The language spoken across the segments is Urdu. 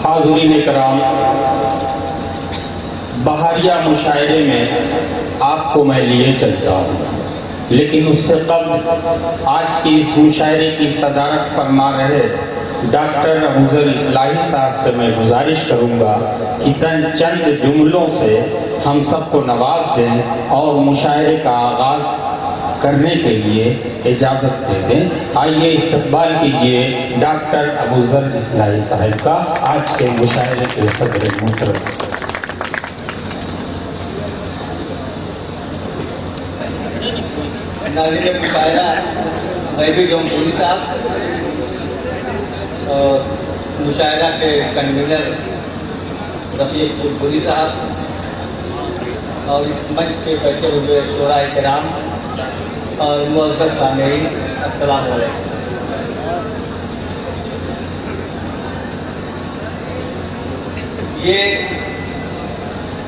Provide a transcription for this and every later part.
حاضرین کرام، بہاریہ مشاعرے میں آپ کو میں لیے چلتا ہوں، لیکن اس سے قبل آج کی اس مشاعرے کی صدارت فرما رہے ڈاکٹر ابوذر اصلاحی صاحب سے میں گزارش کروں گا کہ چند جملوں سے ہم سب کو نواز دیں اور مشاعرے کا آغاز کرنے کے لیے اجازت دے دیں۔ آئیے استقبال کیجیے ڈاکٹر ابوذر اصلاحی صاحب کا آج کے مشاعرے کے صدر محترم۔ ناظرین مشاعرہ غیبی جمہوری صاحب اور مشاعرہ کے کنوینر رفیق جمہوری صاحب اور اس منچ پہ بیٹھے ہوئے شعراء کرام اور معزز سامعین، السلام علیکم۔ یہ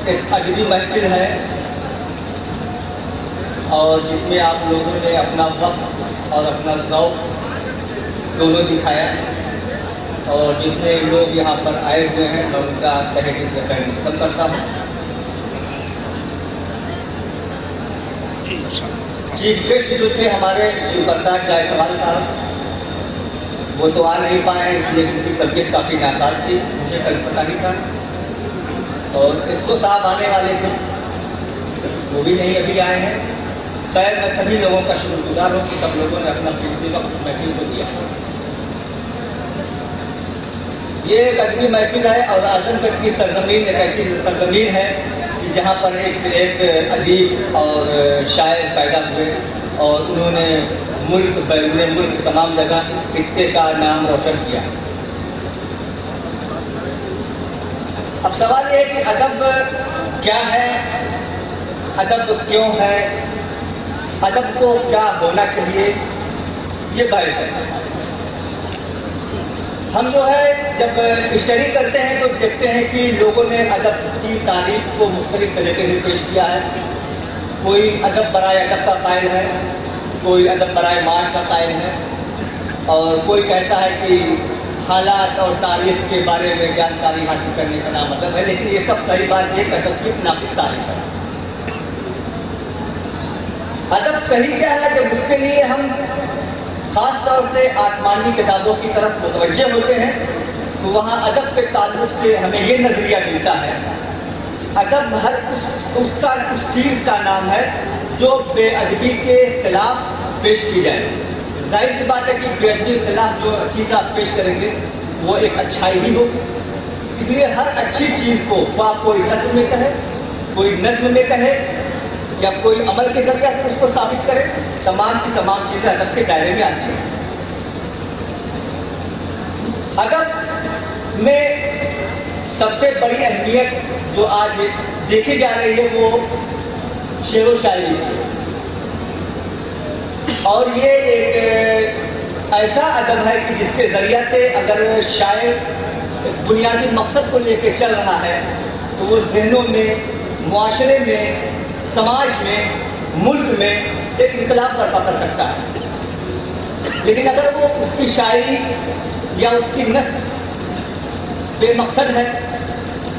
ایک ادبی محفل ہے اور جس میں آپ لوگوں نے اپنا وقت اور اپنا ذوق دونوں دکھایا، اور جتنے لوگ یہاں پر آئے ہوئے ہیں میں ان کا تہہ دل سے خیر مقدم کرتا ہوں۔ چیف گیسٹ جو تھے ہمارے شیو پرساد جائسوال صاحب، وہ تو آ نہیں پائے اس لیے ان کی طبیعت کافی ناساز تھی، مجھے کل پتہ نہیں تھا، اور اسکو صاحب آنے والے تھے، وہ بھی نہیں ابھی آئے ہیں۔ خیر، میں سبھی لوگوں کا شکر گزار ہوں کہ سب لوگوں نے اپنا قیمتی وقت محفل کو دیا۔ یہ ایک ادبی محفل ہے اور اعظم گڑھ کی سرزمین ایک ایسی سرزمین ہے کہ جہاں پر ایک سے ایک ادیب اور شاعر پیدا ہوئے اور انہوں نے ملک بیرون ملک تمام جگہ اس خطے کا نام روشن کیا۔ اب سوال یہ ہے کہ ادب کیا ہے، ادب کیوں ہے، ادب کو کیا ہونا چاہیے، یہ بحث ہے۔ ہم جو ہے جب اسٹڈی کرتے ہیں تو دیکھتے ہیں کہ لوگوں نے ادب کی تعریف کو مختلف طریقے سے پیش کیا ہے۔ کوئی ادب برائے ادب کا قائل ہے، کوئی ادب برائے معاش کا قائل ہے، اور کوئی کہتا ہے کہ حالات اور تاریخ کے بارے میں جانکاری حاصل کرنے کا نام ادب ہے، لیکن یہ سب صحیح بات یہ ادب کی ناقص تعریف ہے۔ ادب صحیح کیا ہے؟ جب اس کے لیے ہم خاص طور سے آسمانی کتابوں کی طرف متوجہ ہوتے ہیں تو وہاں ادب کے تعلق سے ہمیں یہ نظریہ ملتا ہے، ادب ہر اس چیز کا نام ہے جو بے ادبی کے خلاف پیش کی جائے۔ ظاہر سی بات ہے کہ بے ادبی کے خلاف جو چیز آپ پیش کریں گے وہ ایک اچھائی ہی ہوگی، اس لیے ہر اچھی چیز کو خواہ کوئی نظم میں کہے، کوئی نظم میں کہے یا کوئی عمل کے ذریعہ سے اس کو ثابت کرے، تمام کی تمام چیزیں ادب کے دائرے میں آتی ہیں۔ ادب میں سب سے بڑی اہمیت جو آج دیکھی جا رہی ہے وہ شعر و شاعری ہے، اور یہ ایک ایسا ادب ہے کہ جس کے ذریعہ سے اگر شاعر بنیادی مقصد کو لے کے چل رہا ہے تو وہ ذہنوں میں، معاشرے میں، سماج میں، ملک میں ایک انقلاب برپا کر سکتا ہے۔ لیکن اگر وہ اس کی شاعری یا اس کی نثر بے مقصد ہے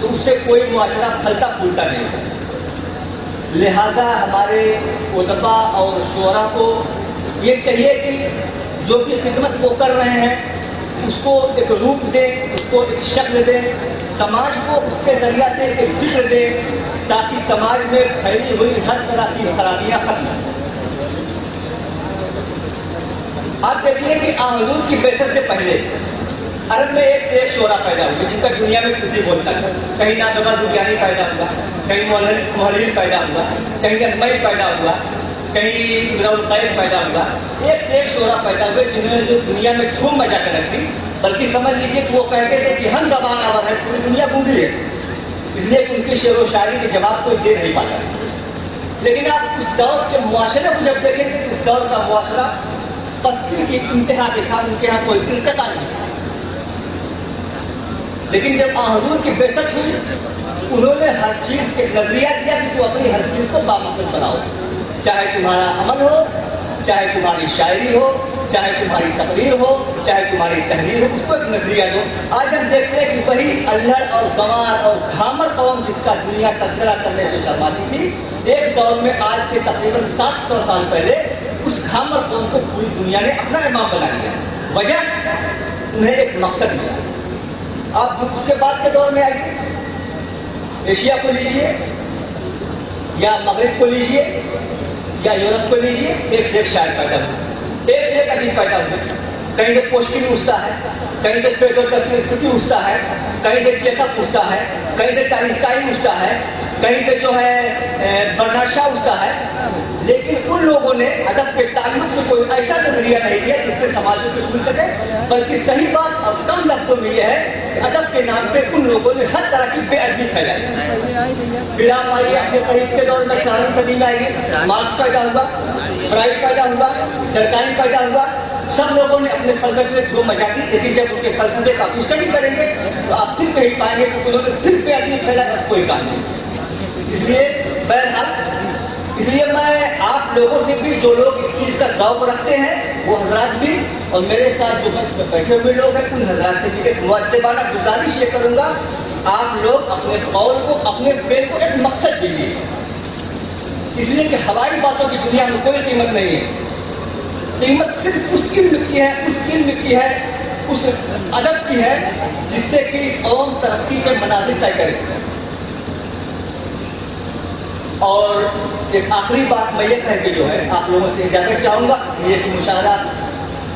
تو اس سے کوئی معاشرہ پھلتا پھولتا نہیں ہے۔ لہذا ہمارے ادبا اور شعراء کو یہ چاہیے کہ جو بھی خدمت وہ کر رہے ہیں اس کو ایک روپ دیں، اس کو ایک شکل دیں، سماج کو اس کے ذریعہ سے ایک فکر دیں تاکہ سماج میں پھیلی ہوئی ہر طرح کی خرابیاں ختم ہوں۔ آپ دیکھیے کہ حضور کی بعثت سے پہلے عرب میں ایک سے ایک شعراء پیدا ہوئے جن کا دنیا میں کچھ نہیں بولتا ہے۔ کہیں ناظمہ زبیانی پیدا ہوا، کہیں محلل پیدا ہوا، کہیں اسمعی پیدا ہوا، کہیں امراء القیس پیدا ہوا، ایک سے ایک شعراء پیدا ہوئے جنہوں نے جو دنیا میں دھوم مچا کر رکھ دی، بلکہ سمجھ لیجیے کہ وہ کہتے تھے کہ ہم زبان آور ہے، پوری دنیا گونگی ہے، اس لیے کہ ان کی شعر و شاعری کے جواب کوئی دے نہیں پاتا۔ لیکن آپ اس دور کے معاشرے کو جب دیکھیں گے تو اس دور کا معاشرہ پستی کی انتہا دکھا، ان کے یہاں کوئی ارتقا نہیں۔ لیکن جب حضور کی بعثت ہوئی انہوں نے ہر چیز ایک نظریہ دیا کہ تو اپنی ہر چیز کو بامقصد بناؤ، چاہے تمہارا عمل ہو، چاہے تمہاری شاعری ہو، چاہے تمہاری تقریر ہو، چاہے تمہاری تحریر ہو، اس کو ایک نظریہ دو۔ آج ہم دیکھتے ہیں کہ وہی الہڑ اور گنوار اور گھامر قوم جس کا دنیا تذکرہ کرنے سے شرماتی تھی، ایک دور میں آج سے تقریباً 700 سال پہلے اس گھامر قوم کو پوری دنیا نے اپنا امام بنا لیا۔ وجہ انہیں ایک مقصد ملا۔ آپ اس کے بعد کے دور میں آئیے، ایشیا کو لیجئے یا مغرب کو لیجئے یا یورپ کو لیجئے، ایک سے ایک شاعر پیدا ہوئے، ایک سے ایک ادیب پیدا ہوئے۔ کہیں سے پوشکن اٹھتا ہے، کہیں سے فیودور دستویevsky اٹھتا ہے، کہیں سے چیکھوف اٹھتا ہے، کہیں سے ٹالسٹائی اٹھتا ہے، کہیں سے جو ہے برنارڈ شاہ اٹھتا ہے۔ لیکن ان لوگوں نے ادب کے تعلق سے کوئی ایسا نظریہ نہیں دیا جس سے سماج کو کچھ مل سکے، بلکہ صحیح بات اور کم لفظوں میں یہ ہے کہ ادب کے نام پہ ان لوگوں نے ہر طرح کی بے ادبی پھیلائی۔ پھر آپ آئیے اپنے قریب کے دور میں 4ویں صدی میں آئیے، مارکس پیدا ہوا، فرائڈ پیدا ہوا، ڈرکایم پیدا ہوا۔ سب لوگوں نے اپنے فلسفے میں دھوم مچا دی، لیکن جب ان کے فلسفے کا اسٹڈی کریں گے تو آپ صرف یہی پائیں گے کہ انہوں نے صرف بے ادبی پھیلائی اور کوئی کام نہیں۔ اس لیے بہرحال اس لیے میں آپ لوگوں سے بھی، جو لوگ اس چیز کا ذوق رکھتے ہیں وہ حضرات بھی، اور میرے ساتھ جو بس میں بیٹھے ہوئے لوگ ہیں ان حضرات سے بھی ایک مؤدبانہ گزارش یہ کروں گا، آپ لوگ اپنے قول کو، اپنے فعل کو ایک مقصد دیجیے۔ اس لیے کہ ہوائی باتوں کی دنیا میں کوئی قیمت نہیں ہے، قیمت صرف اس علم کی ہے، اس علم کی ہے، اس ادب کی ہے جس سے کہ قوم ترقی کے منازل طے کرے۔ اور ایک آخری بات میں یہ کہہ کے جو ہے آپ لوگوں سے اجازت چاہوں گا، اس لیے کہ مشاہدہ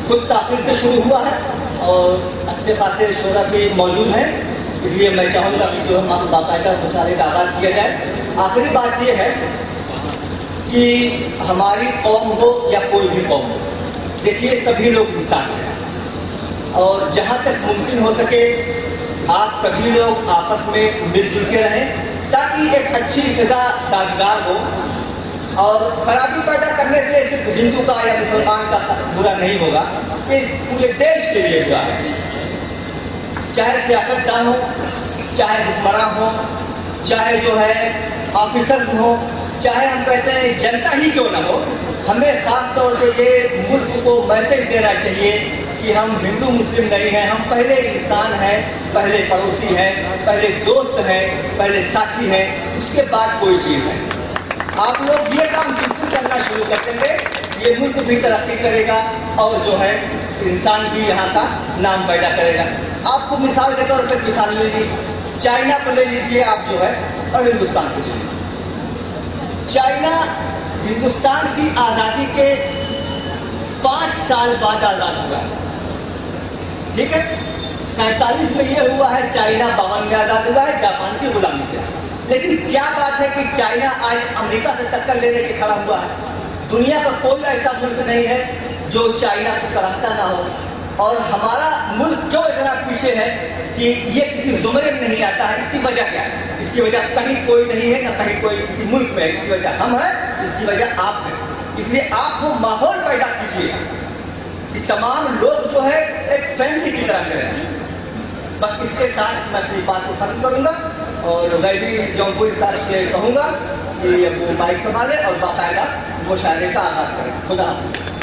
خود تاخیر سے شروع ہوا ہے اور اچھے خاصے شعراء بھی موجود ہیں، اس لیے میں چاہوں گا کہ جو ہم باقاعدہ مشاہدے کا آغاز کیا جائے۔ آخری بات یہ ہے کہ ہماری قوم ہو یا کوئی بھی قوم ہو، دیکھیے سبھی لوگ انسان ہیں، اور جہاں تک ممکن ہو سکے آپ سبھی لوگ آپس میں مل جل کے رہیں تاکہ ایک اچھی فضا سازگار ہو، اور خرابی پیدا کرنے سے صرف ہندو کا یا مسلمان کا برا نہیں ہوگا، یہ پورے دیش کے لیے برا ہے۔ چاہے سیاستدان ہو، چاہے حکمراں ہو، چاہے جو ہے آفیسرز ہوں، چاہے ہم کہتے ہیں جنتا ہی کیوں نہ ہو، ہمیں خاص طور سے یہ ملک کو میسج دینا چاہیے کہ ہم ہندو مسلم نہیں ہیں، ہم پہلے انسان ہیں، پہلے پڑوسی ہیں، پہلے دوست ہیں، پہلے ساتھی ہیں، اس کے بعد کوئی چیز ہے۔ آپ لوگ یہ کام بالکل کرنا شروع کر دیں گے، یہ ملک بھی ترقی کرے گا اور جو ہے انسان بھی یہاں کا نام پیدا کرے گا۔ آپ کو مثال کے طور پہ مثال لے لیجیے، چائنا کو لے لیجیے آپ جو ہے، اور ہندوستان کو لے لیجیے۔ چائنا ہندوستان کی آزادی کے 5 سال بعد آزاد ہوا ہے، ٹھیک ہے؟ 47 میں یہ ہوا ہے، چائنا 52 میں آزاد ہوا ہے جاپان کی غلامی سے۔ لیکن کیا بات ہے کہ چائنا آج امریکہ سے ٹکر لینے کے کھڑا ہوا ہے۔ دنیا کا کوئی ایسا ملک نہیں ہے جو چائنا کو سراہتا نہ ہو، اور ہمارا ملک کیوں اتنا پیچھے ہے کہ یہ کسی زمرے میں نہیں آتا ہے؟ اس کی وجہ کیا ہے؟ اس کی وجہ کہیں کوئی نہیں ہے، نہ کہیں کوئی کسی ملک میں ہے، اس کی وجہ ہم ہیں، اس کی وجہ آپ ہیں۔ اس لیے آپ وہ ماحول پیدا کیجیے کہ تمام لوگ جو ہے ایک فیملی کی طرح رہیں۔ بس اس کے ساتھ میں اپنی بات کو ختم کروں گا، اور غیبی جونپوری صاحب سے کہوں گا کہ وہ مائک سنبھالے اور باقاعدہ مشاعرے کا آغاز کریں۔ خدا حافظ۔